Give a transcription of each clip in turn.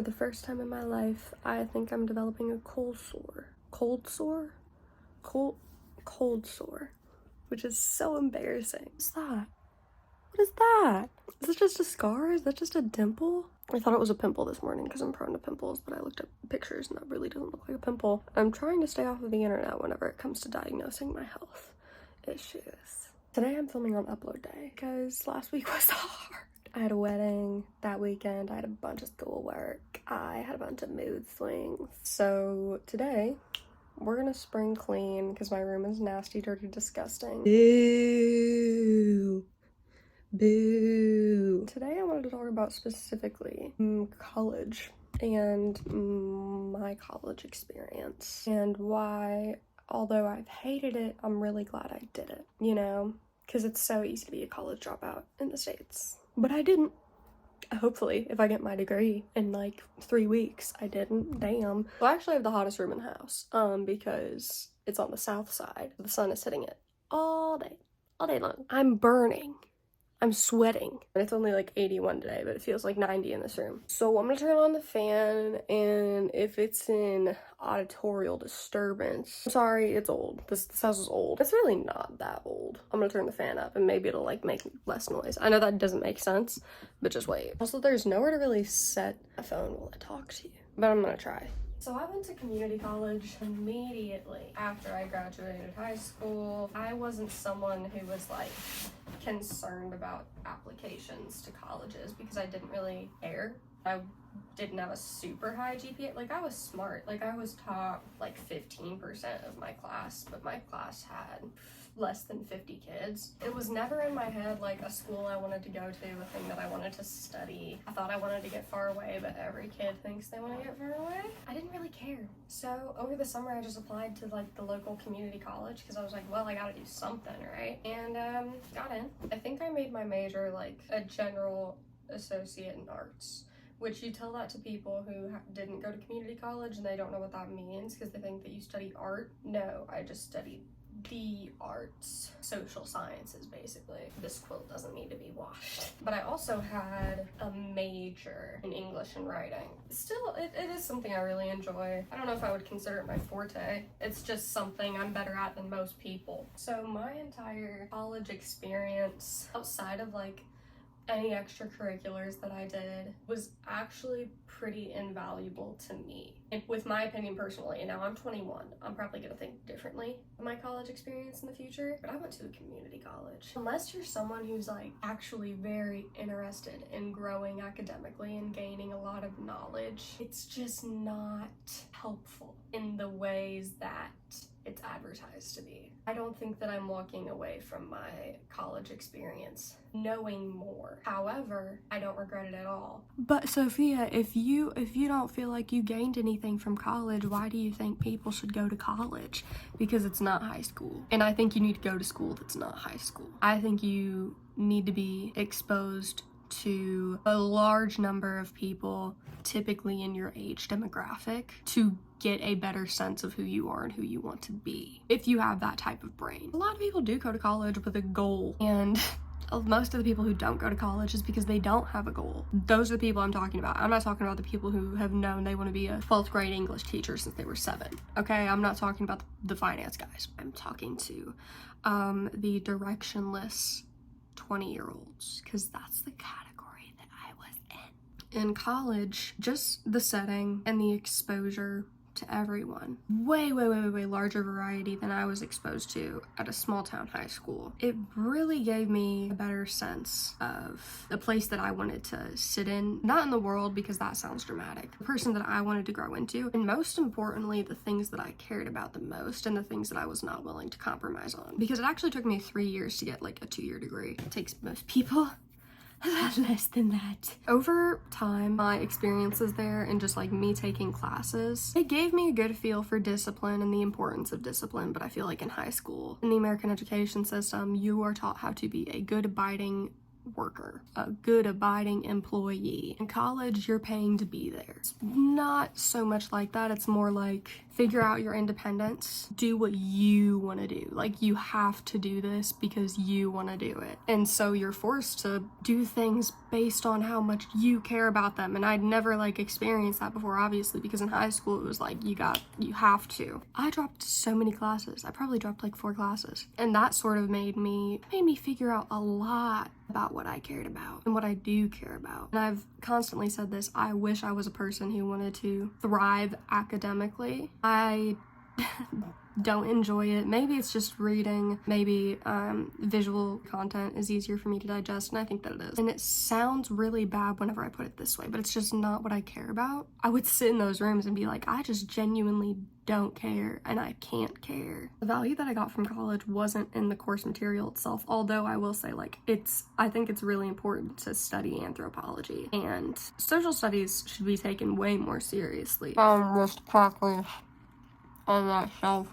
For the first time in my life, I think I'm developing a cold sore. Cold sore? Cold sore. Which is so embarrassing. What's that? What is that? Is it just a scar? Is that just a dimple? I thought it was a pimple this morning because I'm prone to pimples, but I looked up pictures and that really doesn't look like a pimple. I'm trying to stay off of the internet whenever it comes to diagnosing my health issues. Today I'm filming on upload day because last week was hard. I had a wedding that weekend, I had a bunch of schoolwork, I had a bunch of mood swings. So today, we're gonna spring clean because my room is nasty, dirty, disgusting. Boo! Boo! Today I wanted to talk about specifically college and my college experience and why, although I've hated it, I'm really glad I did it, you know? Because it's so easy to be a college dropout in the States. But I didn't. Hopefully, if I get my degree in like 3 weeks. I didn't. Damn. So I actually have the hottest room in the house, because it's on the south side. The sun is hitting it all day long. I'm burning. I'm sweating. And it's only like 81 today, but it feels like 90 in this room. So I'm gonna turn on the fan, and if it's in auditorial disturbance, I'm sorry, it's old. This house is old. It's really not that old. I'm gonna turn the fan up and maybe it'll like make less noise. I know that doesn't make sense, but just wait. Also, there's nowhere to really set my phone while I talk to you, but I'm gonna try. So I went to community college immediately after I graduated high school. I wasn't someone who was like concerned about applications to colleges because I didn't really care. I didn't have a super high GPA. Like, I was smart. Like, I was top like 15% of my class, but my class had less than 50 kids. It was never in my head like a school I wanted to go to, a thing that I wanted to study. I thought I wanted to get far away, but every kid thinks they want to get far away. I didn't really care. So over the summer I just applied to like the local community college because I was like, well, I gotta do something, right? And got in. I think I made my major like a general associate in arts, which you tell that to people who didn't go to community college and they don't know what that means because they think that you study art. No, I just studied the arts, social sciences, basically. This quilt doesn't need to be washed. But I also had a major in English and writing. Still, it is something I really enjoy. I don't know if I would consider it my forte. It's just something I'm better at than most people. So my entire college experience, outside of like any extracurriculars that I did, was actually pretty invaluable to me. And with my opinion personally, and now I'm 21, I'm probably gonna think differently of my college experience in the future, but I went to a community college. Unless you're someone who's like actually very interested in growing academically and gaining a lot of knowledge, it's just not helpful in the ways that it's advertised to be. I don't think that I'm walking away from my college experience knowing more. However, I don't regret it at all. But Sophia, if you don't feel like you gained anything from college, why do you think people should go to college? Because it's not high school. And I think you need to go to school that's not high school. I think you need to be exposed to a large number of people, typically in your age demographic, to get a better sense of who you are and who you want to be, if you have that type of brain. A lot of people do go to college with a goal, and most of the people who don't go to college is because they don't have a goal. Those are the people I'm talking about. I'm not talking about the people who have known they want to be a 12th grade English teacher since they were 7. Okay, I'm not talking about the finance guys. I'm talking to the directionless 20-year-olds, because that's the category that I was in. In college, just the setting and the exposure to everyone, way larger variety than I was exposed to at a small town high school. It really gave me a better sense of the place that I wanted to sit in, not in the world because that sounds dramatic, the person that I wanted to grow into, and most importantly, the things that I cared about the most and the things that I was not willing to compromise on. Because it actually took me 3 years to get like a 2-year degree. It takes most people less than that. Over time, my experiences there and just like me taking classes, it gave me a good feel for discipline and the importance of discipline. But I feel like in high school, in the American education system, you are taught how to be a good, abiding worker, a good, abiding employee. In college, you're paying to be there. It's not so much like that. It's more like figure out your independence, do what you want to do. Like, you have to do this because you want to do it. And so you're forced to do things based on how much you care about them. And I'd never like experienced that before, obviously, because in high school it was like you have to. I dropped so many classes. I probably dropped like 4 classes. And that sort of made me figure out a lot about what I cared about and what I do care about. And I've constantly said this, I wish I was a person who wanted to thrive academically. I don't enjoy it. Maybe it's just reading. Maybe visual content is easier for me to digest, and I think that it is. And it sounds really bad whenever I put it this way, but it's just not what I care about. I would sit in those rooms and be like, I just genuinely don't care, and I can't care. The value that I got from college wasn't in the course material itself, although I will say, like, I think it's really important to study anthropology, and social studies should be taken way more seriously. Just crackling on that shelf.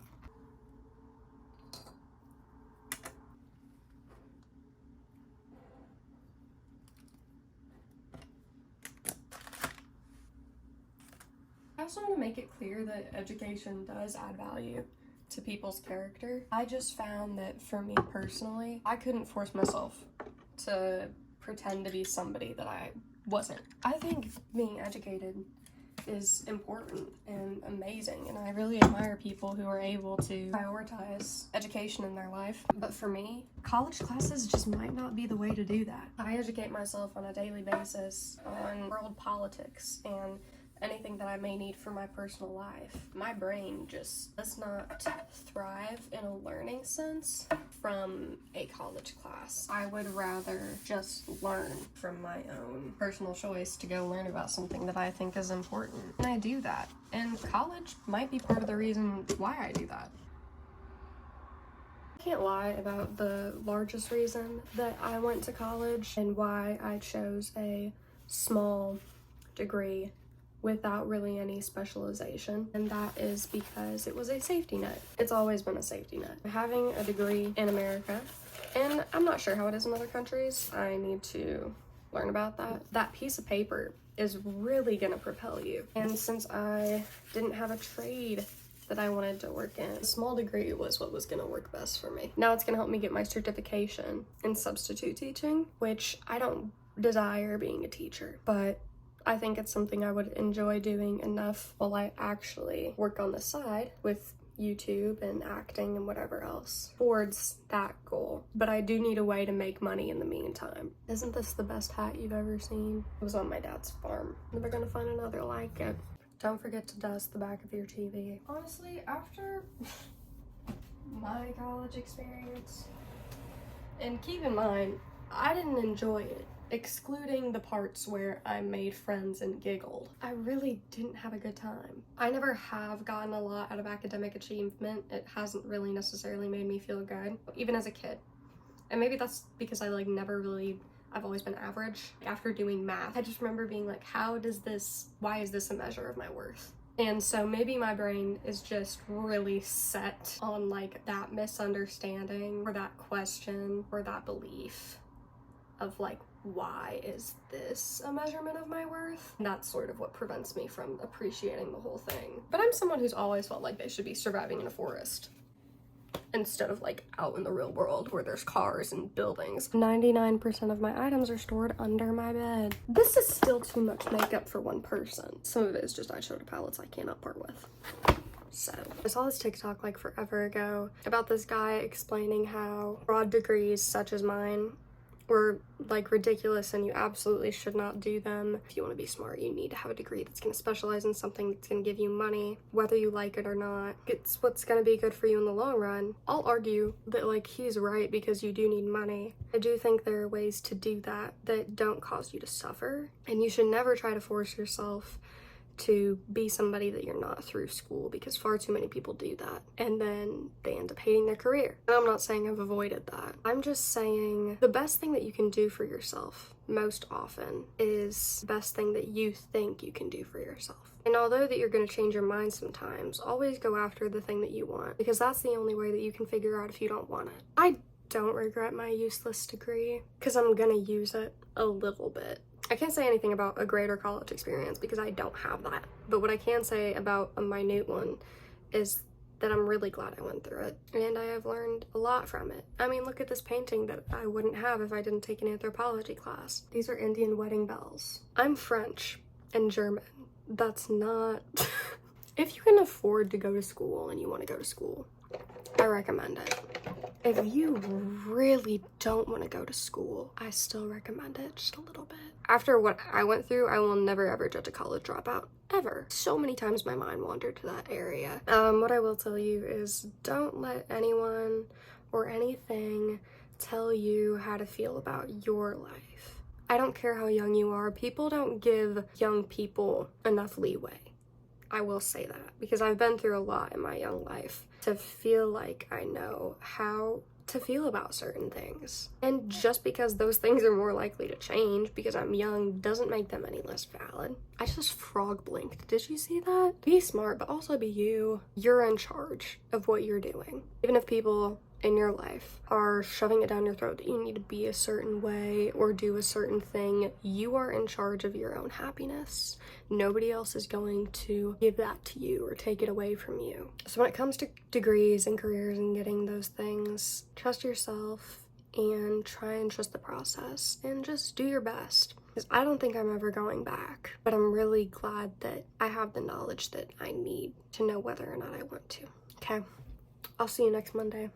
I also want to make it clear that education does add value to people's character. I just found that for me personally, I couldn't force myself to pretend to be somebody that I wasn't. I think being educated is important and amazing, and I really admire people who are able to prioritize education in their life. But for me, college classes just might not be the way to do that. I educate myself on a daily basis on world politics and anything that I may need for my personal life. My brain just does not thrive in a learning sense from a college class. I would rather just learn from my own personal choice to go learn about something that I think is important. And I do that. And college might be part of the reason why I do that. I can't lie about the largest reason that I went to college and why I chose a small degree without really any specialization, and that is because it was a safety net. It's always been a safety net. Having a degree in America, and I'm not sure how it is in other countries, I need to learn about that. That piece of paper is really gonna propel you. And since I didn't have a trade that I wanted to work in, a small degree was what was gonna work best for me. Now it's gonna help me get my certification in substitute teaching, which I don't desire being a teacher, but I think it's something I would enjoy doing enough while I actually work on the side with YouTube and acting and whatever else towards that goal. But I do need a way to make money in the meantime. Isn't this the best hat you've ever seen? It was on my dad's farm. Never gonna find another like it. Don't forget to dust the back of your TV. Honestly, after my college experience, and keep in mind, I didn't enjoy it. Excluding the parts where I made friends and giggled, I really didn't have a good time. I never have gotten a lot out of academic achievement. It hasn't really necessarily made me feel good, even as a kid. And maybe that's because I I've always been average. After doing math, I just remember being like, why is this a measure of my worth? And so maybe my brain is just really set on like that misunderstanding or that question or that belief of like, why is this a measurement of my worth? And that's sort of what prevents me from appreciating the whole thing. But I'm someone who's always felt like they should be surviving in a forest instead of like out in the real world where there's cars and buildings. 99% of my items are stored under my bed. This is still too much makeup for one person. Some of it is just eyeshadow palettes I cannot part with. So, I saw this TikTok like forever ago about this guy explaining how broad degrees such as mine were like ridiculous and you absolutely should not do them. If you want to be smart, you need to have a degree that's going to specialize in something that's going to give you money, whether you like it or not. It's what's going to be good for you in the long run. I'll argue that like he's right because you do need money. I do think there are ways to do that that don't cause you to suffer, and you should never try to force yourself to be somebody that you're not through school, because far too many people do that and then they end up hating their career. And I'm not saying I've avoided that. I'm just saying the best thing that you can do for yourself most often is the best thing that you think you can do for yourself. And although that you're going to change your mind sometimes, always go after the thing that you want, because that's the only way that you can figure out if you don't want it. I don't regret my useless degree because I'm gonna use it a little bit. I can't say anything about a greater college experience because I don't have that. But what I can say about a minute one is that I'm really glad I went through it, and I have learned a lot from it. I mean, look at this painting that I wouldn't have if I didn't take an anthropology class. These are Indian wedding bells. I'm French and German. That's not... If you can afford to go to school and you want to go to school, I recommend it. If you really don't want to go to school, I still recommend it just a little bit. After what I went through, I will never ever judge a college dropout, ever. So many times my mind wandered to that area. What I will tell you is don't let anyone or anything tell you how to feel about your life. I don't care how young you are. People don't give young people enough leeway. I will say that because I've been through a lot in my young life to feel like I know how to feel about certain things. And just because those things are more likely to change because I'm young doesn't make them any less valid. I just frog blinked. Did you see that? Be smart, but also be you. You're in charge of what you're doing. Even if people in your life are shoving it down your throat that you need to be a certain way or do a certain thing, you are in charge of your own happiness. Nobody else is going to give that to you or take it away from you. So when it comes to degrees and careers and getting those things, trust yourself and try and trust the process and just do your best. Because I don't think I'm ever going back, but I'm really glad that I have the knowledge that I need to know whether or not I want to. Okay, I'll see you next Monday.